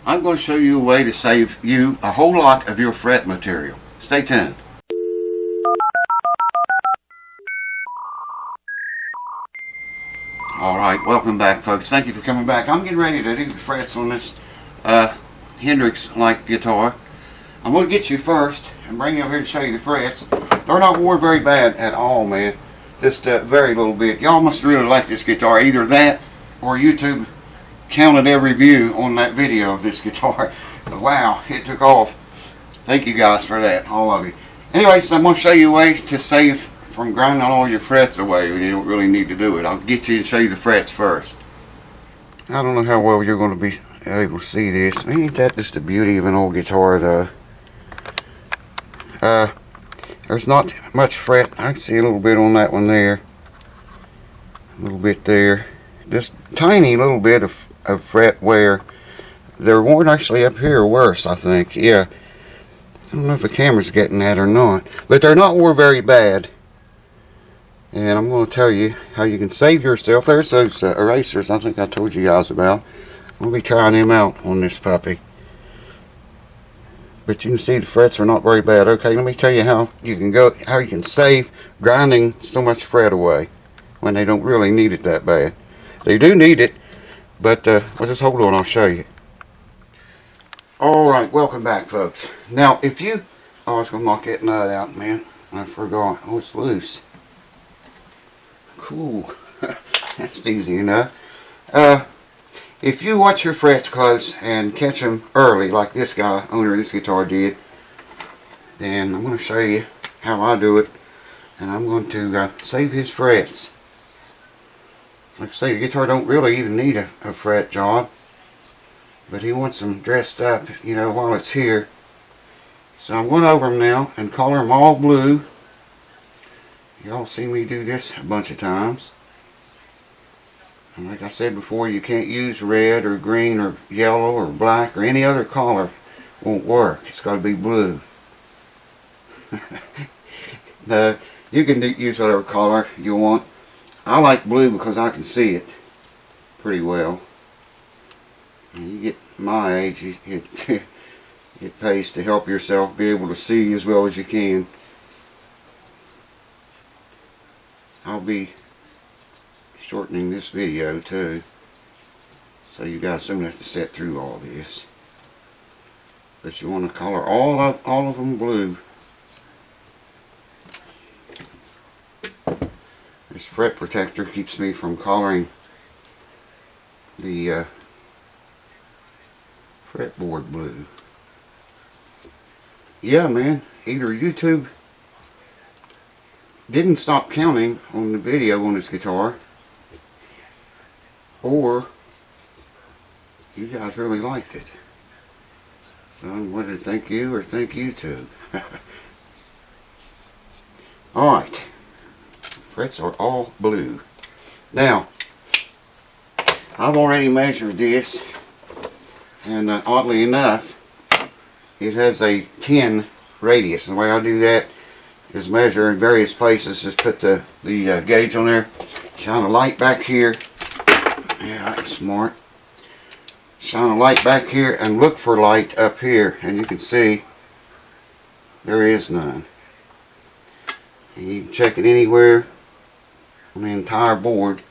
I'm going to show you a way to save you a whole lot of your fret material. Stay tuned. Alright, welcome back folks. Thank you for coming back. I'm getting ready to do the frets on this Hendrix-like guitar. I'm going to get you first and bring you over here and show you the frets. They're not worn very bad at all, man. Just very little bit. Y'all must really like this guitar. Either that or YouTube counted every view on that video of this guitar. Wow, it took off. Thank you guys for that, all of you. Anyways, I'm going to show you a way to save from grinding all your frets away. You don't really need to do it. I'll get you and show you the frets first. I don't know how well you're going to be able to see this. Ain't that just the beauty of an old guitar though? There's not much fret. I can see a little bit on that one there. A little bit there. Just tiny little bit of fret wear. They're worn actually up here worse, I think. Yeah. I don't know if the camera's getting that or not. But they're not worn very bad. And I'm going to tell you how you can save yourself. There's those erasers I think I told you guys about. I'm going to be trying them out on this puppy. But you can see the frets are not very bad. Okay, let me tell you how you can save grinding so much fret away when they don't really need it that bad. They do need it, but well, just hold on, I'll show you. Alright, welcome back folks. Now if you, oh, I was going to knock that nut out, man. I forgot. Oh, it's loose. Cool. That's easy enough. If you watch your frets close and catch them early, like this guy, owner of this guitar, did, then I'm going to show you how I do it, and I'm going to save his frets. Like I say, the guitar don't really even need a fret job, but he wants them dressed up, you know, while it's here. So I'm going over them now and color them all blue. Y'all see me do this a bunch of times. And like I said before, you can't use red or green or yellow or black or any other color. Won't work. It's got to be blue. No, you can use whatever color you want. I like blue because I can see it pretty well. And you get my age, it pays to help yourself be able to see as well as you can. I'll be shortening this video too, so you guys don't have to sit through all this. But you want to color all of them blue. This fret protector keeps me from coloring the fretboard blue. Yeah, man, either YouTube didn't stop counting on the video on this guitar, or you guys really liked it. So whether thank you or thank YouTube. Alright, frets are all blue. Now I've already measured this, and oddly enough it has a 10 radius. And the way I do that is measure in various places. Just put the gauge on there, shine a light back here. Yeah, that's smart. Shine a light back here and look for light up here, and you can see there is none. And you can check it anywhere on the entire board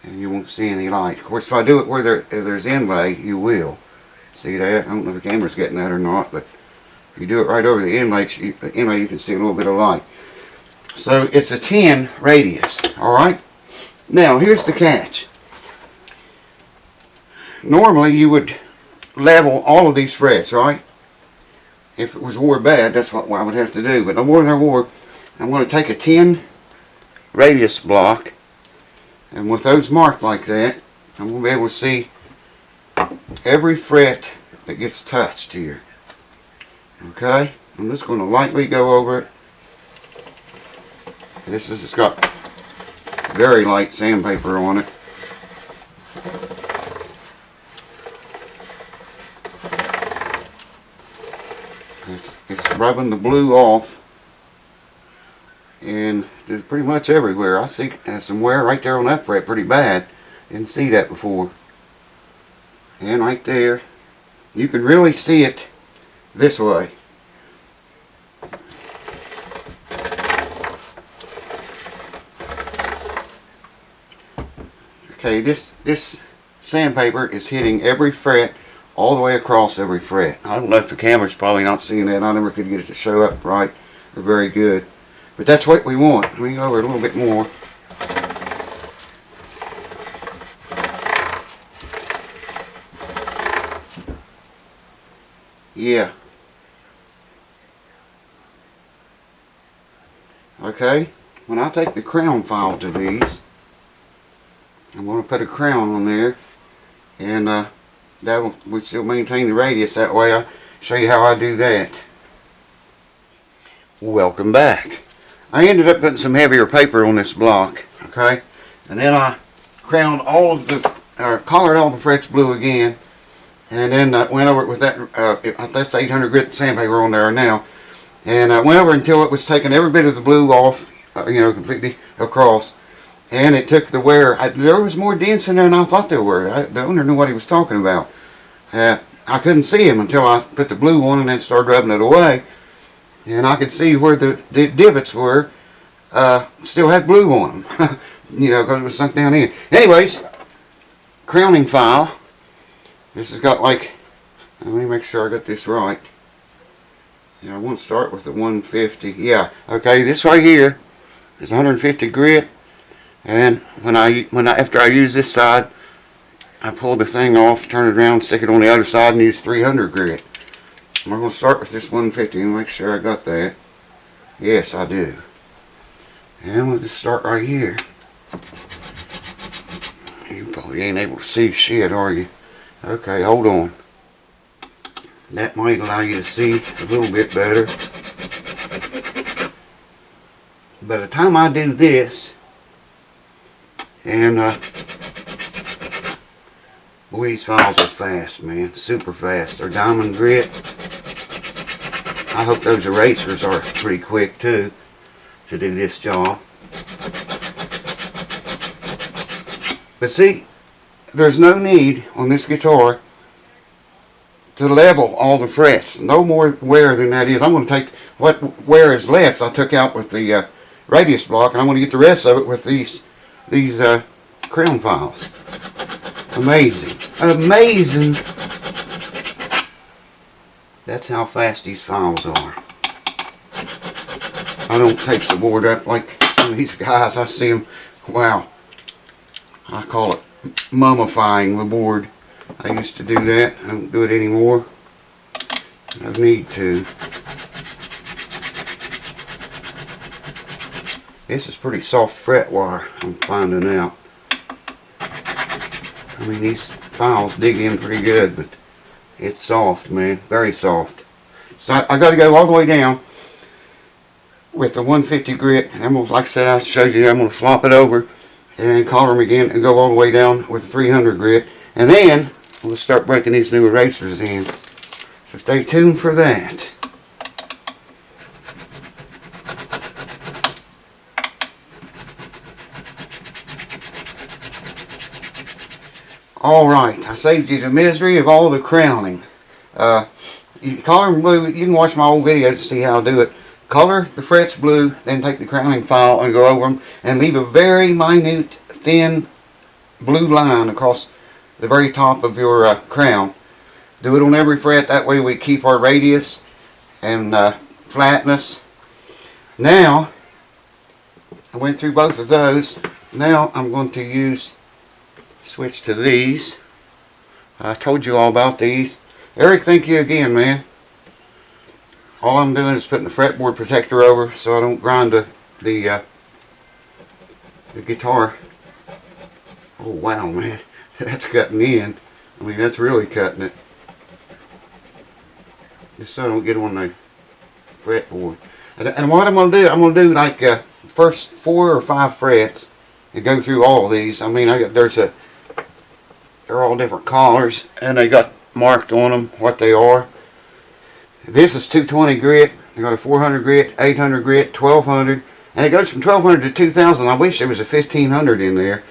and you won't see any light. Of course, if I do it where there's inlay, you will see that. I don't know if the camera's getting that or not, but if you do it right over the inlay, you can see a little bit of light. So it's a 10 radius. Alright? Now here's the catch. Normally you would level all of these frets, right? If it was worn bad, that's what I would have to do. But no more than wore, I'm going to take a 10 radius block, and with those marked like that, I'm going to be able to see every fret that gets touched here. Okay? I'm just going to lightly go over it. It's got very light sandpaper on it. It's rubbing the blue off, and it's pretty much everywhere. I see some wear right there on that fret pretty bad. Didn't see that before. And right there, You can really see it this way. Okay, this sandpaper is hitting every fret all the way across every fret. I don't know if the camera's probably not seeing that. I never could get it to show up right or very good. But that's what we want. Let me go over it a little bit more. Yeah. Okay, when I take the crown file to these, I'm going to put a crown on there, and that will still maintain the radius that way. I'll show you how I do that. Welcome back. I ended up putting some heavier paper on this block, okay, and then I crowned all of the, collared all the frets blue again, and then went over it with that, that's 800 grit sandpaper on there now, and I went over until it was taking every bit of the blue off, you know, completely across. And it took the wear. There was more dents in there than I thought there were. The owner knew what he was talking about. I couldn't see him until I put the blue on and then started rubbing it away. And I could see where the divots were. Still had blue on them. You know, because it was sunk down in. Anyways, crowning file. This has got like, let me make sure I got this right. Yeah, I want to start with the 150. Yeah, okay, this right here is 150 grit. And after I use this side, I pull the thing off, turn it around, stick it on the other side, and use 300 grit. We're going to start with this 150 and make sure I got that. Yes, I do. And we'll just start right here. You probably ain't able to see shit, are you? Okay, hold on. That might allow you to see a little bit better. By the time I do this, and boy, these files are fast, man, super fast. They're diamond grit. I hope those erasers are pretty quick too to do this job. But see, there's no need on this guitar to level all the frets. No more wear than that is. I'm going to take what wear is left I took out with the radius block, and I'm going to get the rest of it with these crown files. Amazing. Amazing. That's how fast these files are. I don't tape the board up like some of these guys. I see them, wow. I call it mummifying the board. I used to do that. I don't do it anymore. I need to. This is pretty soft fret wire, I'm finding out. I mean, these files dig in pretty good, but it's soft, man. Very soft. So I got to go all the way down with the 150 grit. I'm gonna, like I said, I showed you, I'm going to flop it over and collar them again and go all the way down with the 300 grit. And then we'll start breaking these new erasers in. So stay tuned for that. Alright, I saved you the misery of all the crowning. You color them blue. You can watch my old videos to see how I do it. Color the frets blue, then take the crowning file and go over them and leave a very minute, thin blue line across the very top of your crown. Do it on every fret, that way we keep our radius and flatness. Now, I went through both of those. Now I'm going to switch to these. I told you all about these. Eric, thank you again, man. All I'm doing is putting the fretboard protector over so I don't grind the guitar. Oh wow, man, that's cutting in. I mean, that's really cutting it. Just so I don't get on the fretboard. And what I'm going to do, I'm going to do like first 4 or 5 frets and go through all of these. I mean, they're all different collars and they got marked on them what they are. This is 220 grit. I got a 400 grit, 800 grit, 1200, and it goes from 1200 to 2000. I wish there was a 1500 in there.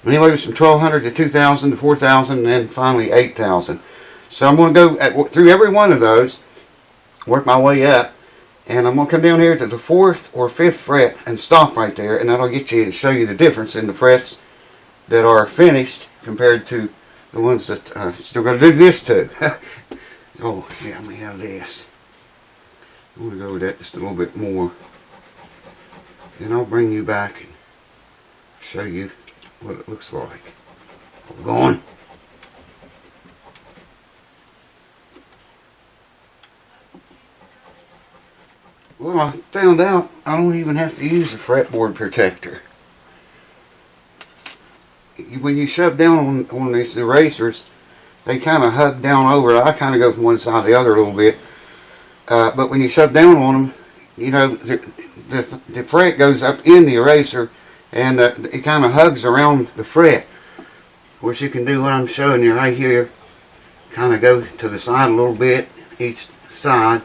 Anyway, it was from 1200 to 2000 to 4000, and then finally 8000. So I'm going to go through every one of those, work my way up, and I'm going to come down here to the 4th or 5th fret and stop right there, and that'll get you and show you the difference in the frets that are finished compared to the ones that still got to do this to. Oh yeah, let me have this. I'm going to go with that just a little bit more. Then I'll bring you back and show you what it looks like. Hold on. Well, I found out I don't even have to use a fretboard protector. When you shove down on these erasers, they kind of hug down over. I kind of go from one side to the other a little bit. But when you shove down on them, you know, the fret goes up in the eraser, and it kind of hugs around the fret. Which you can do what I'm showing you right here. Kind of go to the side a little bit, each side.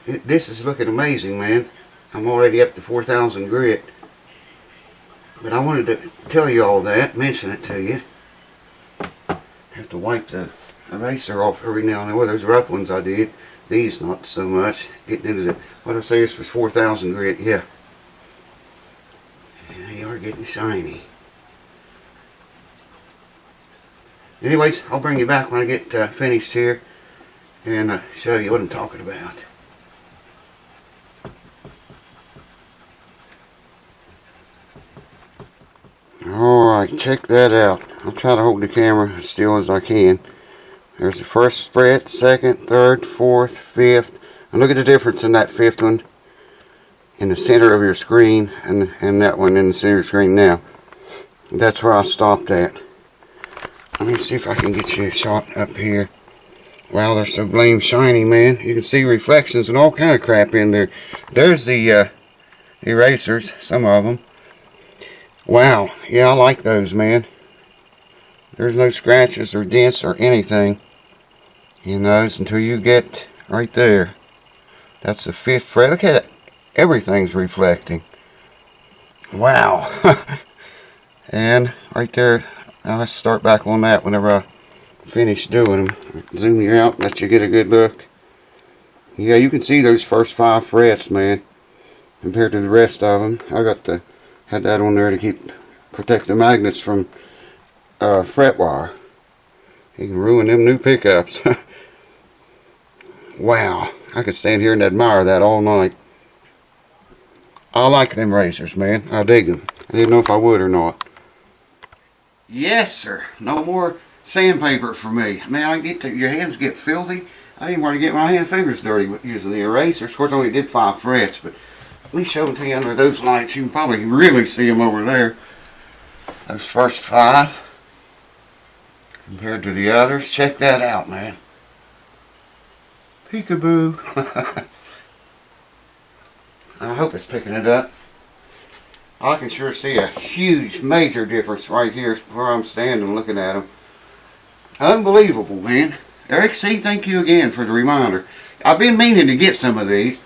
This is looking amazing, man. I'm already up to 4,000 grit. But I wanted to tell you all that, mention it to you. Have to wipe the eraser off every now and then. Well, those rough ones I did. These not so much. Getting into the, what I say, this was 4,000 grit, yeah. Yeah, you are getting shiny. Anyways, I'll bring you back when I get finished here and show you what I'm talking about. Alright, check that out. I'll try to hold the camera as still as I can. There's the 1st fret, 2nd, 3rd, 4th, 5th. And look at the difference in that 5th one in the center of your screen and that one in the center of your screen now. That's where I stopped at. Let me see if I can get you a shot up here. Wow, they're so blame shiny, man. You can see reflections and all kind of crap in there. There's the erasers, some of them. Wow, yeah, I like those, man. There's no scratches or dents or anything in those until you get right there. That's the 5th fret. Look at it. Everything's reflecting. Wow. And right there, I'll start back on that whenever I finish doing them. Zoom you out, let you get a good look. Yeah, you can see those first 5 frets, man, compared to the rest of them. I had that on there to protect the magnets from fret wire. You can ruin them new pickups. Wow, I could stand here and admire that all night. I like them razors, man. I dig them. I didn't know if I would or not. Yes, sir. No more sandpaper for me. Man, your hands get filthy. I didn't want to get my fingers dirty using the erasers. Of course, I only did 5 frets, but let me show them to you under those lights. You can probably really see them over there. Those first 5 compared to the others. Check that out, man. Peekaboo. I hope it's picking it up. I can sure see a huge, major difference right here where I'm standing looking at them. Unbelievable, man. Eric C., thank you again for the reminder. I've been meaning to get some of these.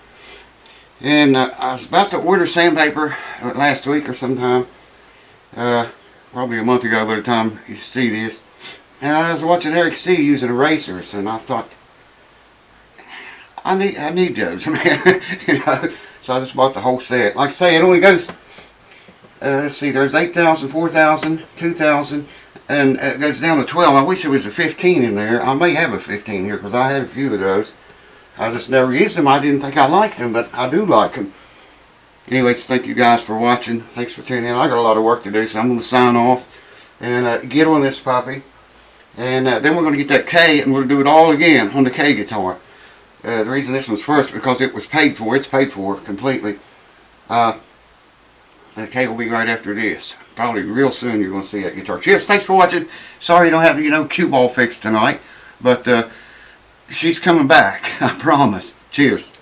And I was about to order sandpaper last week or sometime. Probably a month ago by the time you see this. And I was watching Eric C. using erasers, and I thought, I need those, man. You know, so I just bought the whole set. Like I say, it only goes, let's see, there's 8,000, 4,000, 2,000, and it goes down to 12. I wish there was a 15 in there. I may have a 15 here, because I had a few of those. I just never used them. I didn't think I liked them, but I do like them. Anyways, thank you guys for watching. Thanks for tuning in. I got a lot of work to do, so I'm going to sign off and get on this puppy. And then we're going to get that K, and we'll do it all again on the K guitar. The reason this one's first, because it was paid for. It's paid for completely. The K will be right after this. Probably real soon you're going to see that guitar. Cheers. Thanks for watching. Sorry you don't have, cue ball fixed tonight. But she's coming back. I promise. Cheers.